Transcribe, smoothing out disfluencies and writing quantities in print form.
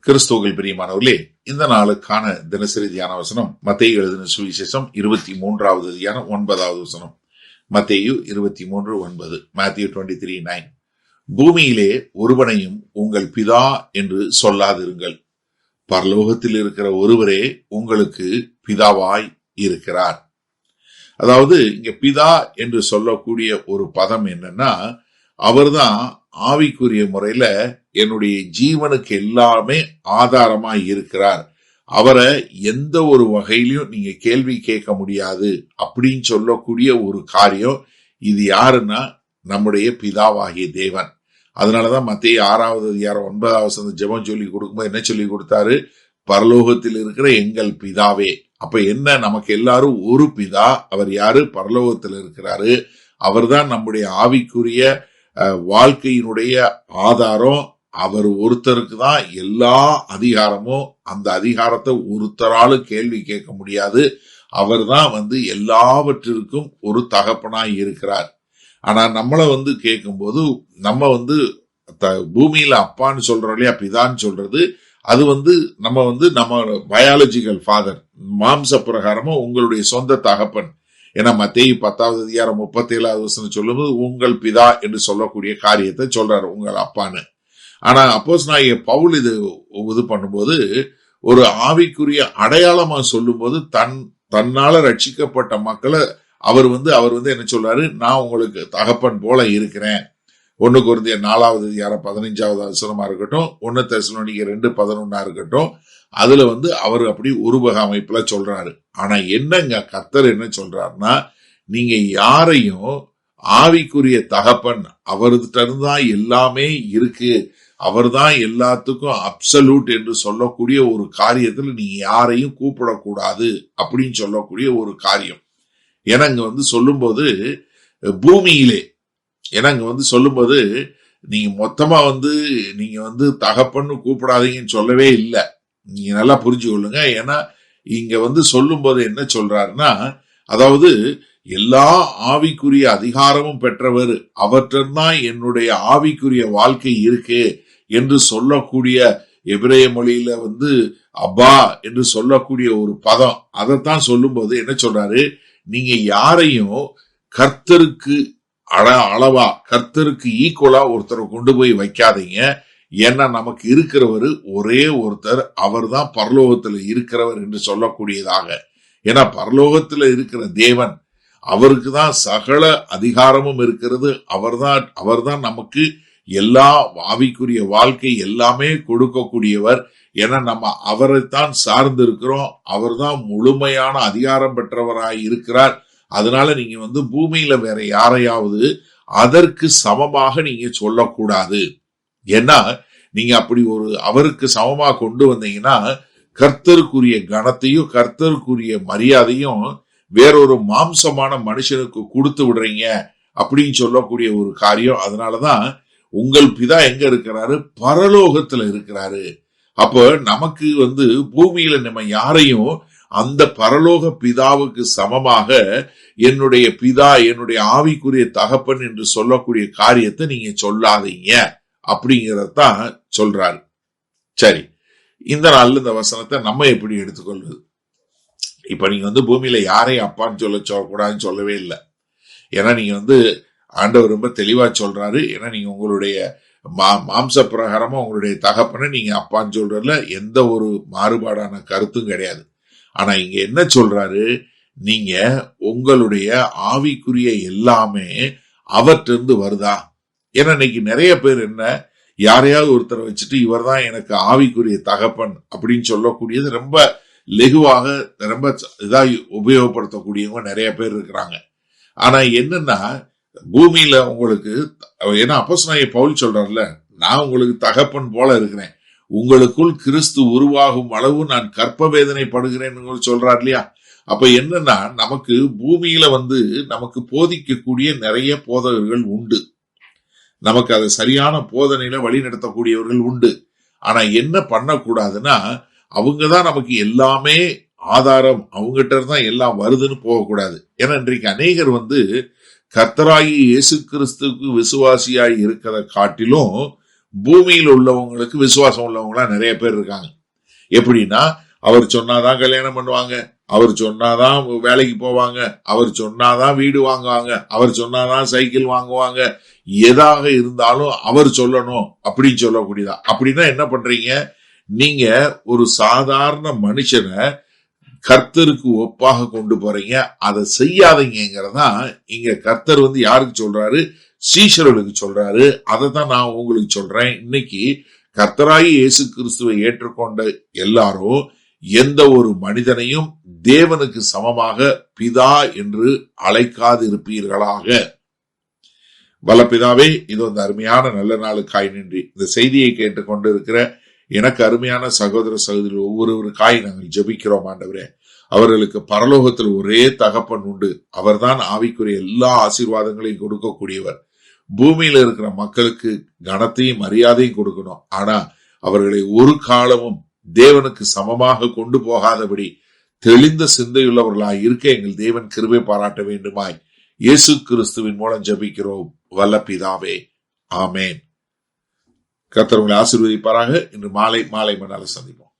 கிறிஸ்துவுக்குள் பிரியமானவர்களே, இந்த நாளுக்கான தினசரி தியான வசனம் மத்தேயு எழுதின சுவிசேஷம் 23வது அதிகாரம் 9வது வசனம். மத்தேயு 23:9. Matthew 23:9. பூமியிலே ஒருவனையும் உங்கள் பிதா என்று சொல்லாதிருங்கள், பரலோகத்தில் இருக்கிற ஒருவரே உங்களுக்கு பிதாவாய் இருக்கிறார். அதாவது இங்க பிதா என்று சொல்லக்கூடிய ஒரு பதம் என்னன்னா, அவர்தான் ஆவிக்குரிய முறையில என்னுடைய ஜீவனுக்கு எல்லாமே ஆதாரமா இருக்கிறார். அவரை எந்த ஒரு வகையிலும் நீங்க கேள்வி கேட்க முடியாது அப்படின்னு சொல்லக்கூடிய ஒரு காரியம் இது யாருன்னா நம்முடைய பிதாவாகிய தேவன். அதனாலதான் மத்தேயு 6வது அதிகாரம் 9வது ஜெபம் சொல்லி கொடுக்கும்போது என்ன சொல்லி கொடுத்தாரு? பரலோகத்தில் இருக்கிற எங்கள் பிதாவே. அப்ப என்ன, நமக்கு எல்லாரும் ஒரு பிதா. அவர் யாரு? பரலோகத்தில் இருக்கிறாரு. அவர்தான் நம்முடைய ஆவிக்குரிய வாழ்க்கையினுடைய ஆதாரம். அவர் ஒருத்தருக்கு தான் எல்லா அதிகாரமும். அந்த அதிகாரத்தை ஒருத்தராலும் கேள்வி கேட்க முடியாது. அவர் தான் எல்லாவற்றிற்கும் ஒரு தகப்பனாய் இருக்கிறார். ஆனா நம்மளை கேட்கும்போது நம்ம பூமியில அப்பான்னு சொல்றோம் இல்லையா, பிதான்னு சொல்றது, அது நம்ம பயாலஜிக்கல் ஃபாதர், மாம்ச பிரகாரமும் உங்களுடைய சொந்த தகப்பன். ஏன்னா மத்தேயு 10வது அதிகாரம் 37வது வசனம் சொல்லும்போது உங்கள் பிதா என்று சொல்லக்கூடிய காரியத்தை சொல்றாரு, உங்கள் அப்பான்னு. ஆனா அப்போஸ்தலனாகிய பவுல் இது பண்ணும்போது ஒரு ஆவிக்குரிய அடையாளமா சொல்லும் போது தன்னால ரட்சிக்கப்பட்ட மக்களை அவர் என்ன சொல்றாரு? நான் உங்களுக்கு தகப்பன் போல இருக்கிறேன். 1 கொரிந்தியர் 4வது அதிகாரம் 15வது வசனமா இருக்கட்டும், 1 தெசலோனிக்கர் 2:11 இருக்கட்டும், அதுல அவர் அப்படி உருவக அமைப்புல சொல்றாரு. ஆனா என்னங்க கர்த்தர் என்ன சொல்றாருன்னா, நீங்க யாரையும் ஆவிக்குரிய தகப்பன், அவர்கிட்ட இருந்தா எல்லாமே இருக்கு, அவர்தான் எல்லாத்துக்கும் அப்சல்யூட் என்று சொல்லக்கூடிய ஒரு காரியத்துல நீங்க யாரையும் கூப்பிடக்கூடாது அப்படின்னு சொல்லக்கூடிய ஒரு காரியம். ஏன்னா இங்க சொல்லும்போது பூமியிலே, ஏன்னா இங்க சொல்லும்போது நீங்க மொத்தமா நீங்க தகப்பன்னு கூப்பிடாதீங்கன்னு சொல்லவே இல்லை. நீங்க நல்லா புரிஞ்சு கொள்ளுங்க. ஏன்னா இங்க சொல்லும் போது என்ன சொல்றாருன்னா, அதாவது எல்லா ஆவிக்குரிய அதிகாரமும் பெற்றவர், அவற்றில்தான் என்னுடைய ஆவிக்குரிய வாழ்க்கை இருக்கு என்று சொல்லக்கூடிய எபிரேய மொழியில அப்பா என்று சொல்லக்கூடிய ஒரு பதம், அதைத்தான் சொல்லும் போது என்ன சொல்றாரு? நீங்க யாரையும் கர்த்தருக்கு அளவா, கர்த்தருக்கு ஈக்குவலா ஒருத்தரை கொண்டு போய் வைக்காதீங்க. ஏன்னா நமக்கு இருக்கிறவர் ஒரே ஒருத்தர், அவர் தான் பரலோகத்துல இருக்கிறவர் என்று சொல்லக்கூடியதாக. ஏன்னா பரலோகத்துல இருக்கிற தேவன், அவருக்கு தான் சகல அதிகாரமும் இருக்கிறது. அவர்தான் நமக்கு எல்லா ஆவிக்குரிய வாழ்க்கை எல்லாமே கொடுக்கக்கூடியவர். ஏன்னா நம்ம அவரைத்தான் சார்ந்து இருக்கிறோம். அவர்தான் முழுமையான அதிகாரம் பெற்றவராய் இருக்கிறார். அதனால நீங்க பூமியில வேற யாரையாவது அதற்கு சமமாக நீங்க சொல்லக்கூடாது. ஏன்னா நீங்க அப்படி ஒரு அவருக்கு சமமா கொண்டு வந்தீங்கன்னா கர்த்தருக்குரிய கனத்தையும் கர்த்தருக்குரிய மரியாதையும் வேறொரு மாம்சமான மனுஷனுக்கு கொடுத்து விடுறீங்க அப்படின்னு சொல்லக்கூடிய ஒரு காரியம். அதனாலதான் உங்கள் பிதா எங்க இருக்கிறாரு? பரலோகத்துல இருக்கிறாரு. அப்ப நமக்கு பூமியில நம்ம யாரையும் அந்த பரலோக பிதாவுக்கு சமமாக என்னுடைய பிதா, என்னுடைய ஆவிக்குரிய தகப்பன் என்று சொல்லக்கூடிய காரியத்தை நீங்க சொல்லாதீங்க அப்படிங்கறதான் சொல்றாரு. சரி, இந்த நாள்ல இந்த வசனத்தை நம்ம எப்படி எடுத்துக்கொள்வது? இப்ப நீங்க பூமியில யாரையும் அப்பான்னு சொல்லக்கூடாதுன்னு சொல்லவே இல்லை. ஏன்னா நீங்க ஆண்டவர் ரொம்ப தெளிவா சொல்றாரு. ஏன்னா நீங்க உங்களுடைய மாம்ச பிரகாரமா உங்களுடைய தகப்பனை நீங்க அப்பான்னு சொல்றதுல எந்த ஒரு மாறுபாடான கருத்தும் கிடையாது. ஆனா இங்க என்ன சொல்றாரு? நீங்க உங்களுடைய ஆவிக்குரிய எல்லாமே அவற்றிலிருந்து வருதா? ஏன்னா இன்னைக்கு நிறைய பேர் என்ன, யாரையாவது ஒருத்தரை வச்சுட்டு இவர் தான் எனக்கு ஆவிக்குரிய தகப்பன் அப்படின்னு சொல்லக்கூடியது ரொம்ப லெகுவாக, ரொம்ப இதா உபயோகப்படுத்தக்கூடியவங்க நிறைய பேர் இருக்கிறாங்க. ஆனா என்னன்னா பூமியில உங்களுக்கு, ஏன்னா அப்போஸ்தலனாகிய பவுல் சொல்றாருல, நான் உங்களுக்கு தகப்பன் போல இருக்கிறேன், உங்களுக்குள் கிறிஸ்து உருவாகும் அளவு நான் கற்ப வேதனை படுகிறேன்னு சொல்றாரு இல்லையா? அப்ப என்னன்னா நமக்கு பூமியில நமக்கு போதிக்கக்கூடிய நிறைய போதகர்கள் உண்டு. நமக்கு அதை சரியான போதனையில வழி நடத்தக்கூடியவர்கள் உண்டு. ஆனா என்ன பண்ணக்கூடாதுன்னா, அவங்கதான் நமக்கு எல்லாமே ஆதாரம், அவங்ககிட்ட இருந்தா எல்லாம் வருதுன்னு போகக்கூடாது. ஏன்னா இன்றைக்கு அநேகர் கர்த்தராகி இயேசு கிறிஸ்துக்கு விசுவாசியாய் இருக்கிற காட்டிலும் பூமியில் உள்ளவங்களுக்கு விசுவாசம் உள்ளவங்களா நிறைய பேர் இருக்காங்க. எப்படின்னா, அவர் சொன்னாதான் கல்யாணம் பண்ணுவாங்க, அவர் சொன்னாதான் வேலைக்கு போவாங்க, அவர் சொன்னாதான் வீடு வாங்குவாங்க, அவர் சொன்னாதான் சைக்கிள் வாங்குவாங்க, எதாக இருந்தாலும் அவர் சொல்லணும் அப்படின்னு சொல்லக்கூடியதா. அப்படின்னா என்ன பண்றீங்க, நீங்க ஒரு சாதாரண மனுஷனை கர்த்தருக்கு ஒப்பாக கொண்டு போறீங்க. அதை செய்யாதீங்கிறதா இங்க கர்த்தர் யாருக்கு சொல்றாரு, சீஷர்களுக்கு சொல்றாரு. அதை தான் நான் உங்களுக்கு சொல்றேன். இன்னைக்கு கர்த்தராகி இயேசு கிறிஸ்துவை ஏற்றுக்கொண்ட எல்லாரும் எந்த ஒரு மனிதனையும் தேவனுக்கு சமமாக பிதா என்று அழைக்காது இருப்பீர்களாக. வல்லபிதாவே, இது அந்த அருமையான நல்ல நாளுக்காய் நின்றி இந்த செய்தியை கேட்டுக்கொண்டு இருக்கிற எனக்கு அருமையான சகோதர சகோதரி ஒவ்வொருவருக்காய் நாங்கள் ஜெபிக்கிறோம். ஆண்டவரே, அவர்களுக்கு பரலோகத்தில் ஒரே தகப்பன் உண்டு. அவர்தான் ஆவிக்குரிய எல்லா ஆசீர்வாதங்களையும் கொடுக்கக்கூடியவர். பூமியில இருக்கிற மக்களுக்கு கனத்தையும் மரியாதையும் கொடுக்கணும். ஆனா அவர்களை ஒரு காலமும் தேவனுக்கு சமமாக கொண்டு போகாதபடி தெளிந்த சிந்தையுள்ளவர்களாய் இருக்க எங்கள் தேவன் கிருபை பாராட்ட வேண்டுமாய் இயேசு கிறிஸ்துவின் மூலம் ஜெபிக்கிறோம் வல்ல பிதாவே, ஆமேன். கர்த்தர் உங்களை ஆசீர்வதிப்பாராக. இன்று மாலை மணால சந்திப்போம்.